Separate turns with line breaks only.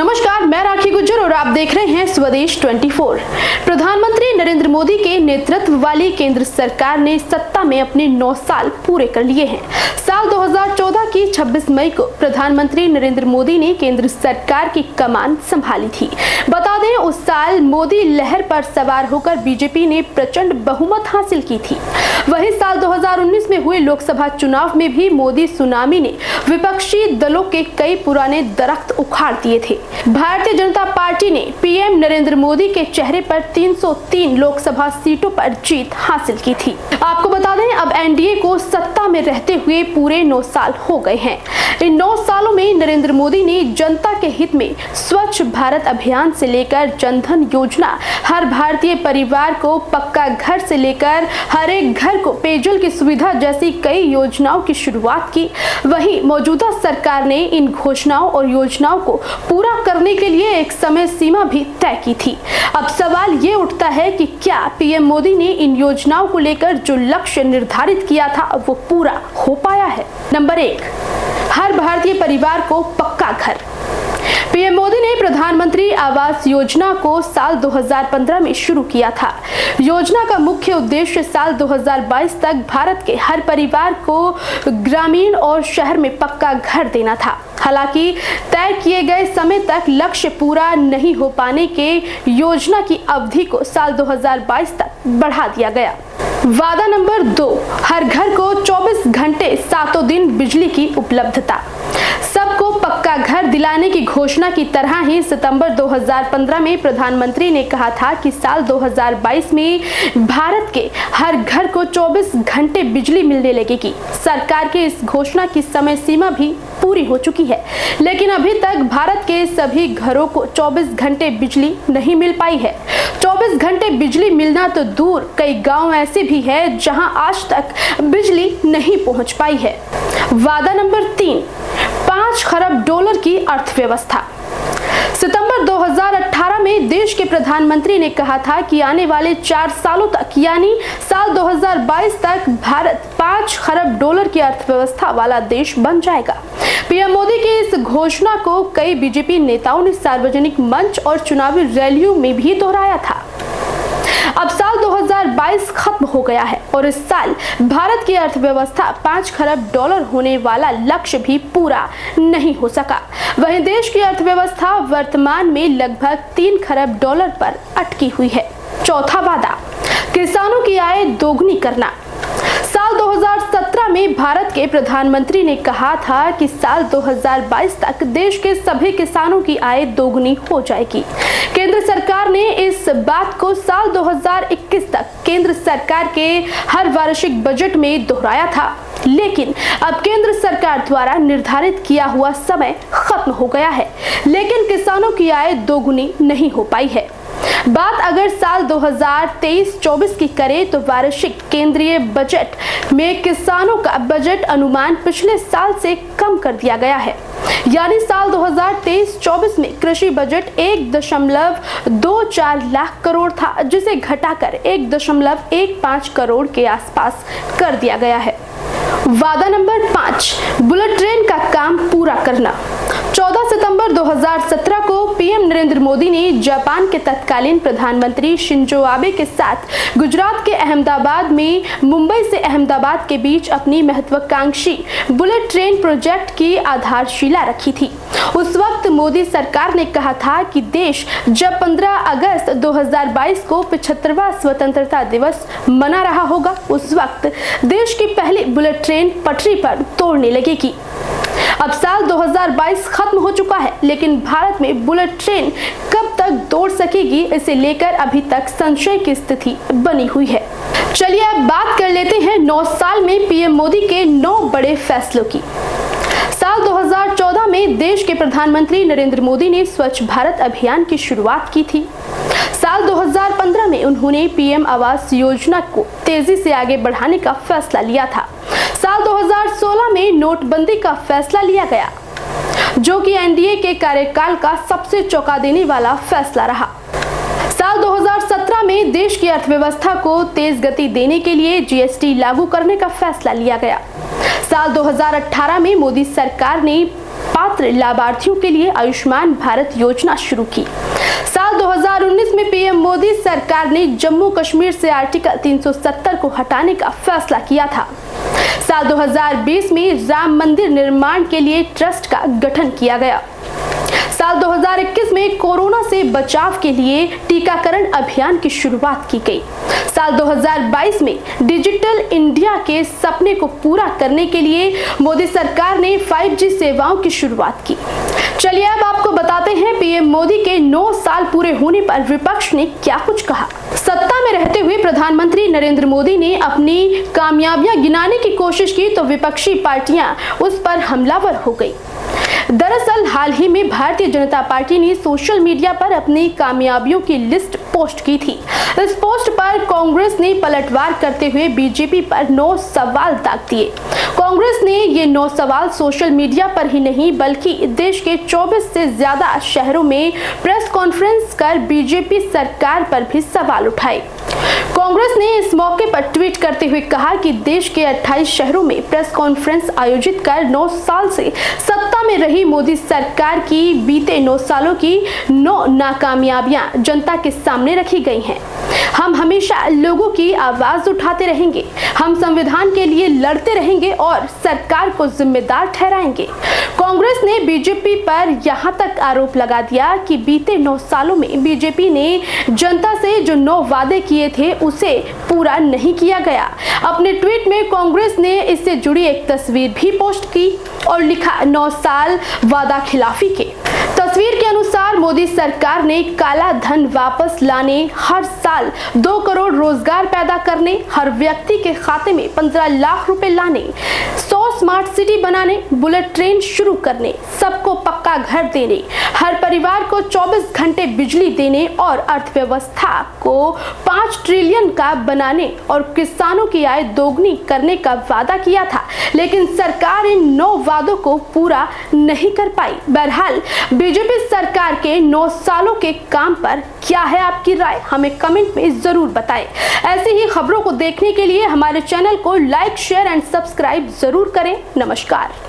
नमस्कार, मैं राखी गुज्जर और आप देख रहे हैं स्वदेश 24। प्रधानमंत्री नरेंद्र मोदी के नेतृत्व वाली केंद्र सरकार ने सत्ता में अपने 9 साल पूरे कर लिए हैं। साल 2014 की 26 मई को प्रधानमंत्री नरेंद्र मोदी ने केंद्र सरकार की कमान संभाली थी। बता दें, उस साल मोदी लहर पर सवार होकर बीजेपी ने प्रचंड बहुमत हासिल की थी। वहीं साल 2019 में हुए लोकसभा चुनाव में भी मोदी सुनामी ने विपक्षी दलों के कई पुराने दरख्त उखाड़ दिए थे। भारतीय जनता पार्टी ने पीएम नरेंद्र मोदी के चेहरे पर 303 लोकसभा सीटों पर जीत हासिल की थी। आपको बता दें, अब एनडीए को सत्ता में रहते हुए पूरे 9 साल हो गए हैं। इन 9 सालों में नरेंद्र मोदी ने जनता के हित में स्वच्छ भारत अभियान से लेकर जनधन योजना, हर भारतीय परिवार को पक्का घर से लेकर हर एक घर को पेयजल की सुविधा जैसी कई योजनाओं की शुरुआत की। वहीं मौजूदा सरकार ने इन घोषणाओं और योजनाओं को पूरा करने के लिए एक समय सीमा भी तय की थी। अब सवाल ये उठता है कि क्या पीएम मोदी ने इन योजनाओं को लेकर जो लक्ष्य निर्धारित किया था वो पूरा हो पाया है? नंबर 1, हर भारतीय परिवार को पक्का घर। पीएम मोदी ने प्रधानमंत्री आवास योजना को साल 2015 में शुरू किया था। योजना का मुख्य उद्देश्य साल 2022 तक भारत के हर परिवार को ग्रामीण और शहर में पक्का घर देना था। हालांकि तय किए गए समय तक लक्ष्य पूरा नहीं हो पाने के योजना की अवधि को साल 2022 तक बढ़ा दिया गया। वादा नंबर 2, हर घर को 24 घंटे 7 दिन बिजली की उपलब्धता। सबको पक्का घर दिलाने की घोषणा की तरह ही सितंबर 2015 में प्रधानमंत्री ने कहा था कि साल 2022 में भारत के हर घर को 24 घंटे बिजली मिलने लगेगी। सरकार के इस घोषणा की समय सीमा भी पूरी हो चुकी है, लेकिन अभी तक भारत के सभी घरों को 24 घंटे बिजली नहीं मिल पाई है। 24 घंटे बिजली मिलना तो दूर, कई गांव ऐसे भी हैं जहां आज तक बिजली नहीं पहुंच पाई है। वादा नंबर 3, 5 खरब डॉलर की अर्थव्यवस्था। सितंबर 2018 में देश के प्रधानमंत्री ने कहा था कि आने वाले 4 सालों तक यानी साल 2022 तक भारत 5 खरब डॉलर की अर्थव्यवस्था वाला देश बन जाएगा। पीएम मोदी की इस घोषणा को कई बीजेपी नेताओं ने सार्वजनिक मंच और चुनावी रैलियों में भी दोहराया था। अब साल 2022 खत्म हो गया है और इस साल भारत की अर्थव्यवस्था 5 खरब डॉलर होने वाला लक्ष्य भी पूरा नहीं हो सका। वहीं देश की अर्थव्यवस्था वर्तमान में लगभग 3 खरब डॉलर पर अटकी हुई है। चौथा वादा, किसानों की आय दोगुनी करना। साल 2017 में भारत के प्रधानमंत्री ने कहा था कि साल 2022 तक देश के सभी किसानों की आय दोगुनी हो जाएगी। केंद्र सरकार ने इस बात को साल 2021 तक केंद्र सरकार के हर वार्षिक बजट में दोहराया था, लेकिन अब केंद्र सरकार द्वारा निर्धारित किया हुआ समय खत्म हो गया है, लेकिन किसानों की आय दोगुनी नहीं हो पाई है। बात अगर साल 2023-24 की करें तो वार्षिक केंद्रीय बजट में किसानों का बजट अनुमान पिछले साल से कम कर दिया गया है। यानी साल 2023-24 में कृषि बजट 1.24 लाख करोड़ था, जिसे घटाकर 1.15 करोड़ के आसपास कर दिया गया है। वादा नंबर 5, बुलेट ट्रेन का काम पूरा करना। 14 सितंबर 2017 को पीएम नरेंद्र मोदी ने जापान के तत्कालीन प्रधानमंत्री शिंजो आबे के साथ गुजरात के अहमदाबाद में मुंबई से अहमदाबाद के बीच अपनी महत्वाकांक्षी बुलेट ट्रेन प्रोजेक्ट की आधारशिला रखी थी। उस वक्त मोदी सरकार ने कहा था कि देश जब 15 अगस्त 2022 को 75वां स्वतंत्रता दिवस मना रहा होगा, उस वक्त देश की पहली बुलेट ट्रेन पटरी पर दौड़ने लगेगी। अब साल 2022 खत्म हो चुका है, लेकिन भारत में बुलेट ट्रेन कब तक दौड़ सकेगी, इसे लेकर अभी तक संशय की स्थिति बनी हुई है। चलिए अब बात कर लेते हैं 9 साल में पीएम मोदी के 9 बड़े फैसलों की। साल 2014 में देश के प्रधानमंत्री नरेंद्र मोदी ने स्वच्छ भारत अभियान की शुरुआत की थी। साल 2015 में उन्होंने पीएम आवास योजना को तेजी से आगे बढ़ाने का फैसला लिया था। साल 2016 में नोटबंदी का फैसला लिया गया, जो कि एनडीए के कार्यकाल का सबसे चौंका देने वाला फैसला रहा। साल 2017 में देश की अर्थव्यवस्था को तेज गति देने के लिए जीएसटी लागू करने का फैसला लिया गया। साल 2018 में मोदी सरकार ने पात्र लाभार्थियों के लिए आयुष्मान भारत योजना शुरू की। साल 2019 में पीएम मोदी सरकार ने जम्मू कश्मीर से आर्टिकल 370 को हटाने का फैसला किया था। साल 2020 में राम मंदिर निर्माण के लिए ट्रस्ट का गठन किया गया। साल 2021 में कोरोना से बचाव के लिए टीकाकरण अभियान की शुरुआत की गई। साल 2022 में डिजिटल इंडिया के सपने को पूरा करने के लिए मोदी सरकार ने 5G सेवाओं की शुरुआत की। चलिए अब आपको बताते हैं पीएम मोदी के 9 साल पूरे होने पर विपक्ष ने क्या कुछ कहा। सत्ता में रहते हुए प्रधानमंत्री नरेंद्र मोदी ने अपनी कामयाबियां गिनाने की कोशिश की तो विपक्षी पार्टियां उस पर हमलावर हो गई। दरअसल हाल ही में भारतीय जनता पार्टी ने सोशल मीडिया पर अपनी कामयाबियों की लिस्ट पोस्ट की थी। इस पोस्ट पर कांग्रेस ने पलटवार करते हुए बीजेपी पर 9 सवाल दाग दिए। कांग्रेस ने ये 9 सवाल सोशल मीडिया पर ही नहीं बल्कि देश के 24 से ज्यादा शहरों में प्रेस कॉन्फ्रेंस कर बीजेपी सरकार पर भी सवाल उठाए। कांग्रेस ने इस मौके पर ट्वीट करते हुए कहा कि देश के 28 शहरों में प्रेस कॉन्फ्रेंस आयोजित कर 9 साल से सत्ता में रही मोदी सरकार की बीते 9 सालों की 9 नाकामयाबियां जनता के सामने रखी गई हैं। हम हमेशा लोगों की आवाज उठाते रहेंगे, हम संविधान के लिए लड़ते रहेंगे और सरकार को जिम्मेदार ठहराएंगे। कांग्रेस ने बीजेपी पर यहां तक आरोप लगा दिया कि बीते 9 सालों में बीजेपी ने जनता से जो 9 वादे किए थे उसे पूरा नहीं किया गया। अपने ट्वीट में कांग्रेस ने इससे जुड़ी एक तस्वीर भी पोस्ट की और लिखा 9 साल वादा खिलाफी के। तस्वीर के अनुसार मोदी सरकार ने काला धन वापस लाने, हर साल 2 करोड़ रोजगार पैदा करने, हर व्यक्ति के खाते में 15 लाख रुपए लाने, 100 स्मार्ट सिटी बनाने, बुलेट ट्रेन शुरू करने, सबको पक्का घर देने, हर परिवार को 24 घंटे बिजली देने और अर्थव्यवस्था को 5 ट्रिलियन का बनाने और किसानों की आय दोगुनी करने का वादा किया था। लेकिन सरकार इन 9 वादों को पूरा नहीं कर पाई। बहरहाल बीजेपी सरकार के 9 सालों के काम पर क्या है आपकी राय, हमें कमेंट में जरूर बताएं। ऐसी ही खबरों को देखने के लिए हमारे चैनल को लाइक, शेयर एंड सब्सक्राइब जरूर करें। नमस्कार।